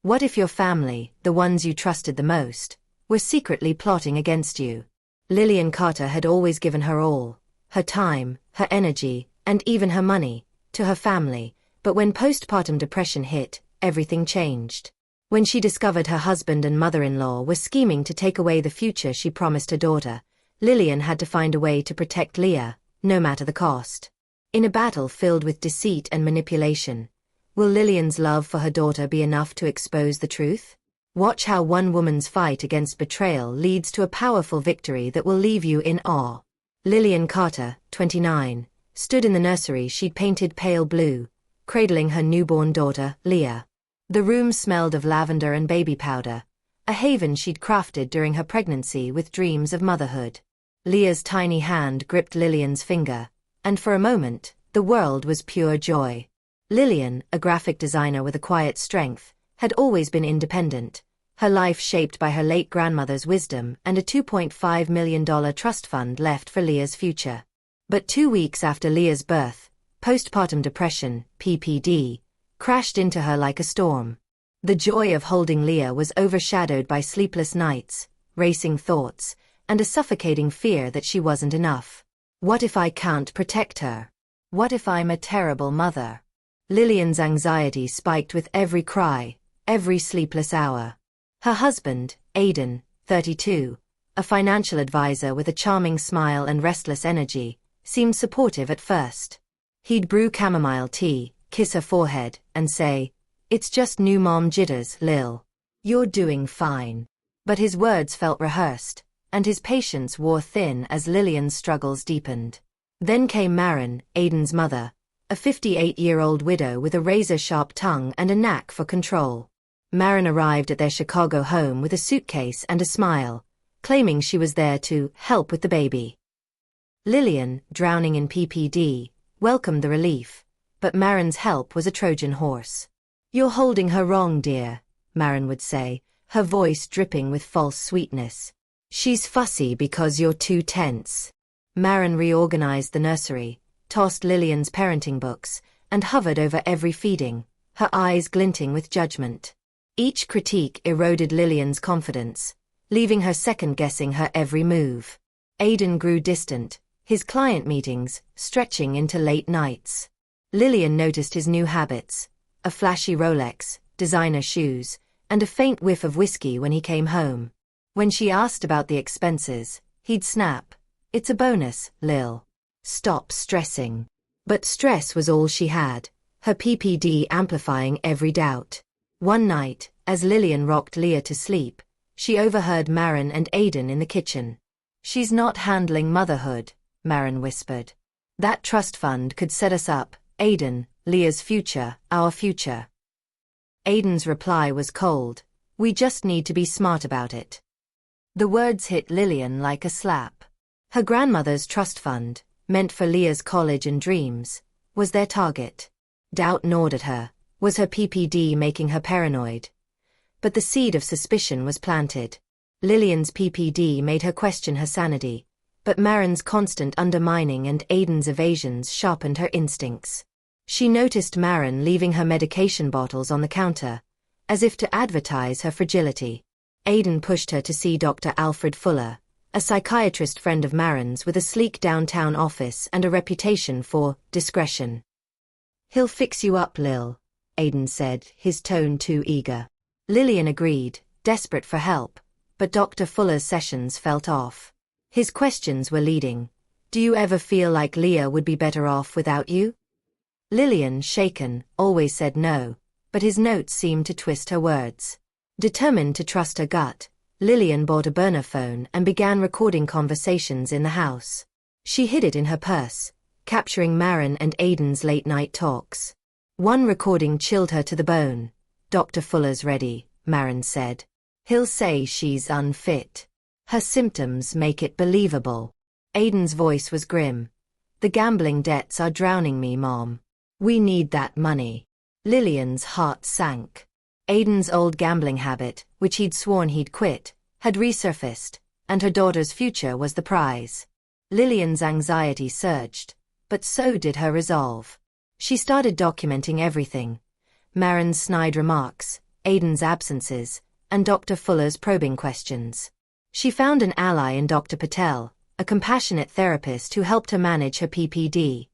What if your family, the ones you trusted the most, were secretly plotting against you? Lillian Carter had always given her all, her time, her energy, and even her money, to her family, but when postpartum depression hit, everything changed. When she discovered her husband and mother-in-law were scheming to take away the future she promised her daughter, Lillian had to find a way to protect Leah, no matter the cost. In a battle filled with deceit and manipulation, will Lillian's love for her daughter be enough to expose the truth? Watch how one woman's fight against betrayal leads to a powerful victory that will leave you in awe. Lillian Carter, 29, stood in the nursery she'd painted pale blue, cradling her newborn daughter, Leah. The room smelled of lavender and baby powder, a haven she'd crafted during her pregnancy with dreams of motherhood. Leah's tiny hand gripped Lillian's finger, and for a moment, the world was pure joy. Lillian, a graphic designer with a quiet strength, had always been independent, her life shaped by her late grandmother's wisdom and a $2.5 million trust fund left for Leah's future. But 2 weeks after Leah's birth, postpartum depression, PPD, crashed into her like a storm. The joy of holding Leah was overshadowed by sleepless nights, racing thoughts, and a suffocating fear that she wasn't enough. What if I can't protect her? What if I'm a terrible mother? Lillian's anxiety spiked with every cry, every sleepless hour. Her husband, Aidan, 32, a financial advisor with a charming smile and restless energy, seemed supportive at first. He'd brew chamomile tea, kiss her forehead, and say, "It's just new mom jitters, Lil. You're doing fine." But his words felt rehearsed, and his patience wore thin as Lillian's struggles deepened. Then came Maren, Aidan's mother, a 58-year-old widow with a razor-sharp tongue and a knack for control. Maren arrived at their Chicago home with a suitcase and a smile, claiming she was there to help with the baby. Lillian, drowning in PPD, welcomed the relief, but Maren's help was a Trojan horse. "You're holding her wrong, dear," Maren would say, her voice dripping with false sweetness. "She's fussy because you're too tense." Maren reorganized the nursery, tossed Lillian's parenting books, and hovered over every feeding, her eyes glinting with judgment. Each critique eroded Lillian's confidence, leaving her second-guessing her every move. Aidan grew distant, his client meetings stretching into late nights. Lillian noticed his new habits, a flashy Rolex, designer shoes, and a faint whiff of whiskey when he came home. When she asked about the expenses, he'd snap, "It's a bonus, Lil. Stop stressing." But stress was all she had, her PPD amplifying every doubt. One night, as Lillian rocked Leah to sleep, she overheard Maren and Aidan in the kitchen. "She's not handling motherhood," Maren whispered. "That trust fund could set us up, Aidan, Leah's future, our future." Aidan's reply was cold, "We just need to be smart about it." The words hit Lillian like a slap. Her grandmother's trust fund, meant for Leah's college and dreams, was their target. Doubt gnawed at her. Was her PPD making her paranoid? But the seed of suspicion was planted. Lillian's PPD made her question her sanity, but Maren's constant undermining and Aidan's evasions sharpened her instincts. She noticed Maren leaving her medication bottles on the counter, as if to advertise her fragility. Aidan pushed her to see Dr. Alfred Fuller, a psychiatrist friend of Maren's with a sleek downtown office and a reputation for discretion. "He'll fix you up, Lil," Aidan said, his tone too eager. Lillian agreed, desperate for help, but Dr. Fuller's sessions felt off. His questions were leading. "Do you ever feel like Leah would be better off without you?" Lillian, shaken, always said no, but his notes seemed to twist her words. Determined to trust her gut, Lillian bought a burner phone and began recording conversations in the house. She hid it in her purse, capturing Maren and Aidan's late-night talks. One recording chilled her to the bone. "Dr. Fuller's ready," Maren said. "He'll say she's unfit. Her symptoms make it believable." Aidan's voice was grim. "The gambling debts are drowning me, Mom. We need that money." Lillian's heart sank. Aidan's old gambling habit, which he'd sworn he'd quit, had resurfaced, and her daughter's future was the prize. Lillian's anxiety surged, but so did her resolve. She started documenting everything. Maren's snide remarks, Aiden's absences, and Dr. Fuller's probing questions. She found an ally in Dr. Patel, a compassionate therapist who helped her manage her PPD.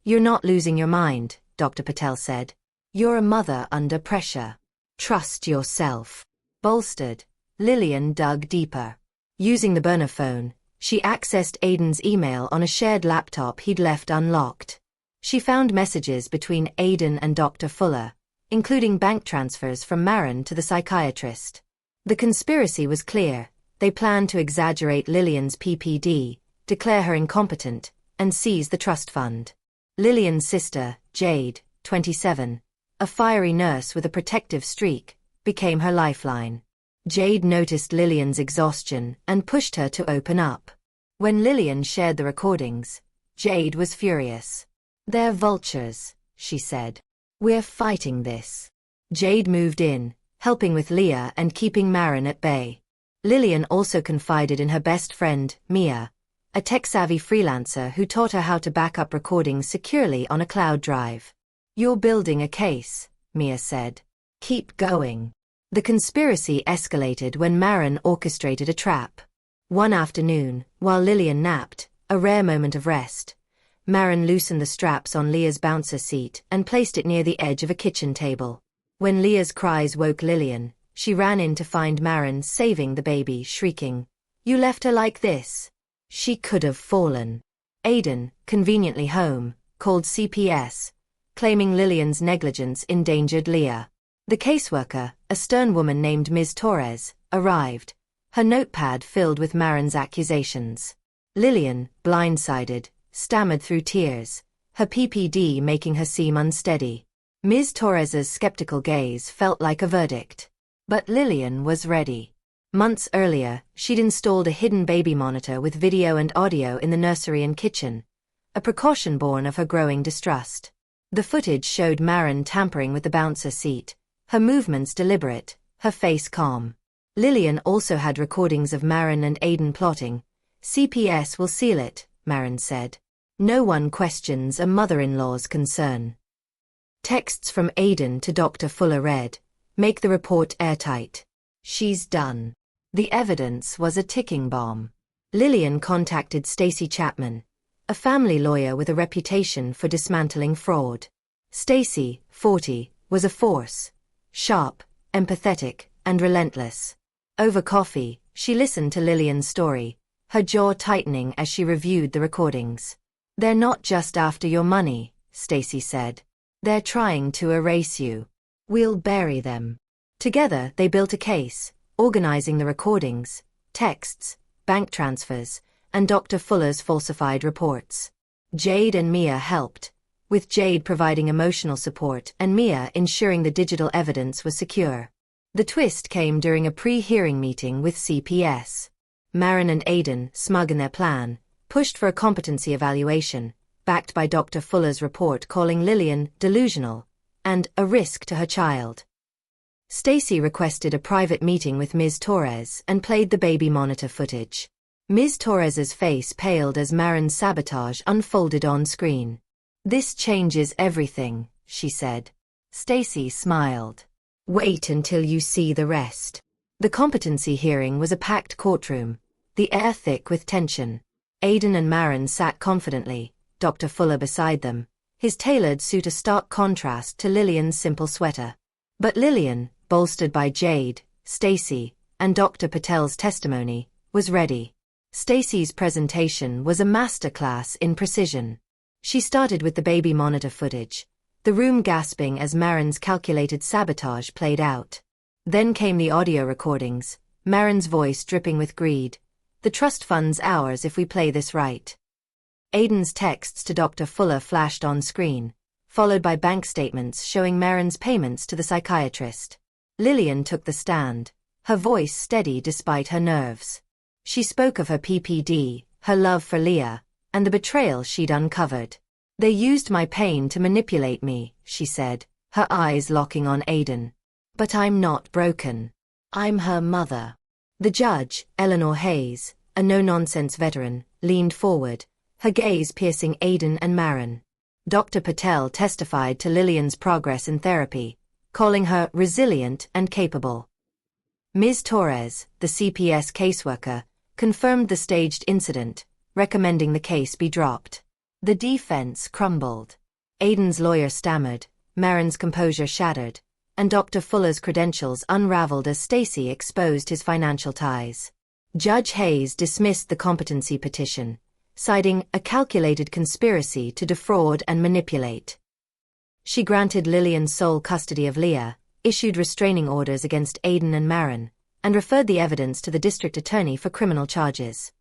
"You're not losing your mind," Dr. Patel said. "You're a mother under pressure. Trust yourself." Bolstered, Lillian dug deeper. Using the burner phone, she accessed Aiden's email on a shared laptop he'd left unlocked. She found messages between Aiden and Dr. Fuller, including bank transfers from Maren to the psychiatrist. The conspiracy was clear. They planned to exaggerate Lillian's PPD, declare her incompetent, and seize the trust fund. Lillian's sister, Jade, 27, a fiery nurse with a protective streak, became her lifeline. Jade noticed Lillian's exhaustion and pushed her to open up. When Lillian shared the recordings, Jade was furious. "They're vultures," she said. "We're fighting this." Jade moved in, helping with Leah and keeping Maren at bay. Lillian also confided in her best friend, Mia, a tech-savvy freelancer who taught her how to back up recordings securely on a cloud drive. "You're building a case," Mia said. "Keep going." The conspiracy escalated when Maren orchestrated a trap. One afternoon, while Lillian napped, a rare moment of rest, Maren loosened the straps on Leah's bouncer seat and placed it near the edge of a kitchen table. When Leah's cries woke Lillian, she ran in to find Maren saving the baby, shrieking, "You left her like this. She could have fallen." Aiden, conveniently home, called CPS, claiming Lillian's negligence endangered Leah. The caseworker, a stern woman named Ms. Torres, arrived, her notepad filled with Maren's accusations. Lillian, blindsided, stammered through tears, her PPD making her seem unsteady. Ms. Torres's skeptical gaze felt like a verdict. But Lillian was ready. Months earlier, she'd installed a hidden baby monitor with video and audio in the nursery and kitchen, a precaution born of her growing distrust. The footage showed Maren tampering with the bouncer seat, her movements deliberate, her face calm. Lillian also had recordings of Maren and Aiden plotting. "CPS will seal it," Maren said. "No one questions a mother-in-law's concern." Texts from Aiden to Dr. Fuller read, "Make the report airtight. She's done." The evidence was a ticking bomb. Lillian contacted Stacy Chapman, a family lawyer with a reputation for dismantling fraud. Stacy, 40, was a force, sharp, empathetic, and relentless. Over coffee, she listened to Lillian's story, her jaw tightening as she reviewed the recordings. "They're not just after your money," Stacy said. "They're trying to erase you. We'll bury them." Together, they built a case, organizing the recordings, texts, bank transfers, and Dr. Fuller's falsified reports. Jade and Mia helped, with Jade providing emotional support and Mia ensuring the digital evidence was secure. The twist came during a pre-hearing meeting with CPS. Maren and Aiden, smug in their plan, pushed for a competency evaluation, backed by Dr. Fuller's report calling Lillian delusional and a risk to her child. Stacy requested a private meeting with Ms. Torres and played the baby monitor footage. Ms. Torres's face paled as Maren's sabotage unfolded on screen. "This changes everything," she said. Stacy smiled. "Wait until you see the rest." The competency hearing was a packed courtroom, the air thick with tension. Aiden and Maren sat confidently, Dr. Fuller beside them, his tailored suit a stark contrast to Lillian's simple sweater. But Lillian, bolstered by Jade, Stacy, and Dr. Patel's testimony, was ready. Stacy's presentation was a masterclass in precision. She started with the baby monitor footage, the room gasping as Maren's calculated sabotage played out. Then came the audio recordings, Maren's voice dripping with greed. "The trust fund's ours if we play this right." Aiden's texts to Dr. Fuller flashed on screen, followed by bank statements showing Maren's payments to the psychiatrist. Lillian took the stand, her voice steady despite her nerves. She spoke of her PPD, her love for Leah, and the betrayal she'd uncovered. "They used my pain to manipulate me," she said, her eyes locking on Aiden. "But I'm not broken. I'm her mother." The judge, Eleanor Hayes, a no-nonsense veteran, leaned forward, her gaze piercing Aiden and Maren. Dr. Patel testified to Lillian's progress in therapy, calling her resilient and capable. Ms. Torres, the CPS caseworker, confirmed the staged incident, recommending the case be dropped. The defense crumbled. Aiden's lawyer stammered, Marin's composure shattered, and Dr. Fuller's credentials unraveled as Stacy exposed his financial ties. Judge Hayes dismissed the competency petition, citing a calculated conspiracy to defraud and manipulate. She granted Lillian sole custody of Leah, issued restraining orders against Aiden and Marin, and referred the evidence to the district attorney for criminal charges.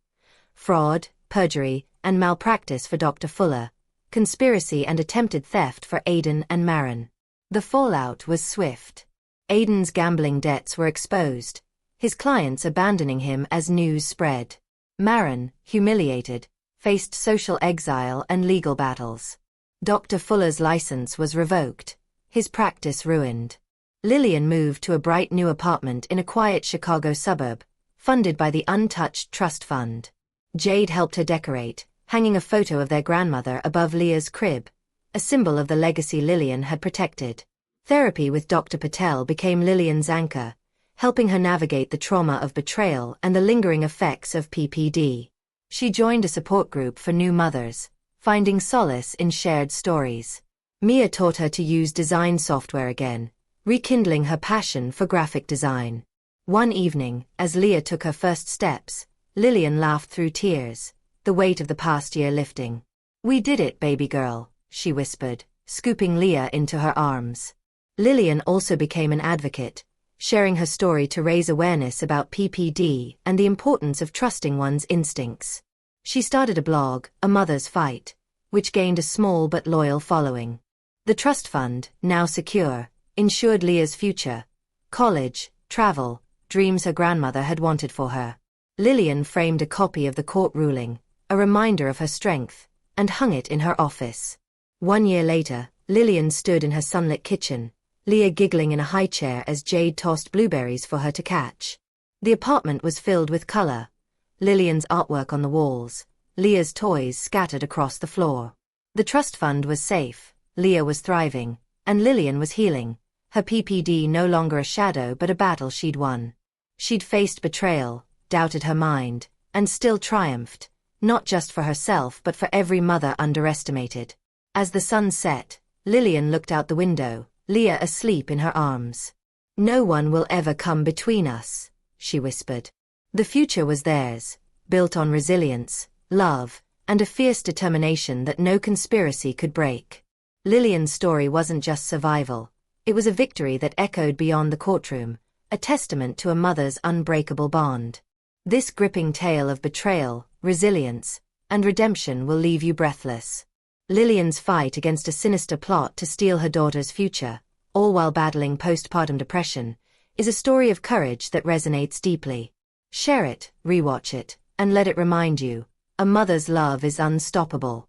Fraud, perjury, and malpractice for Dr. Fuller, conspiracy and attempted theft for Aiden and Marin. The fallout was swift. Aiden's gambling debts were exposed, his clients abandoning him as news spread. Marin, humiliated, faced social exile and legal battles. Dr. Fuller's license was revoked, his practice ruined. Lillian moved to a bright new apartment in a quiet Chicago suburb, funded by the Untouched Trust Fund. Jade helped her decorate, hanging a photo of their grandmother above Leah's crib, a symbol of the legacy Lillian had protected. Therapy with Dr. Patel became Lillian's anchor, helping her navigate the trauma of betrayal and the lingering effects of PPD. She joined a support group for new mothers, finding solace in shared stories. Mia taught her to use design software again, rekindling her passion for graphic design. One evening, as Leah took her first steps, Lillian laughed through tears, the weight of the past year lifting. "We did it, baby girl," she whispered, scooping Leah into her arms. Lillian also became an advocate, sharing her story to raise awareness about PPD and the importance of trusting one's instincts. She started a blog, A Mother's Fight, which gained a small but loyal following. The trust fund, now secure, ensured Leah's future, college, travel, dreams her grandmother had wanted for her. Lillian framed a copy of the court ruling, a reminder of her strength, and hung it in her office. 1 year later, Lillian stood in her sunlit kitchen, Leah giggling in a high chair as Jade tossed blueberries for her to catch. The apartment was filled with color, Lillian's artwork on the walls, Leah's toys scattered across the floor. The trust fund was safe, Leah was thriving, and Lillian was healing, her PPD no longer a shadow but a battle she'd won. She'd faced betrayal, doubted her mind, and still triumphed, not just for herself but for every mother underestimated. As the sun set, Lillian looked out the window, Leah asleep in her arms. "No one will ever come between us," she whispered. The future was theirs, built on resilience, love, and a fierce determination that no conspiracy could break. Lillian's story wasn't just survival, it was a victory that echoed beyond the courtroom, a testament to a mother's unbreakable bond. This gripping tale of betrayal, resilience, and redemption will leave you breathless. Lillian's fight against a sinister plot to steal her daughter's future, all while battling postpartum depression, is a story of courage that resonates deeply. Share it, rewatch it, and let it remind you, a mother's love is unstoppable.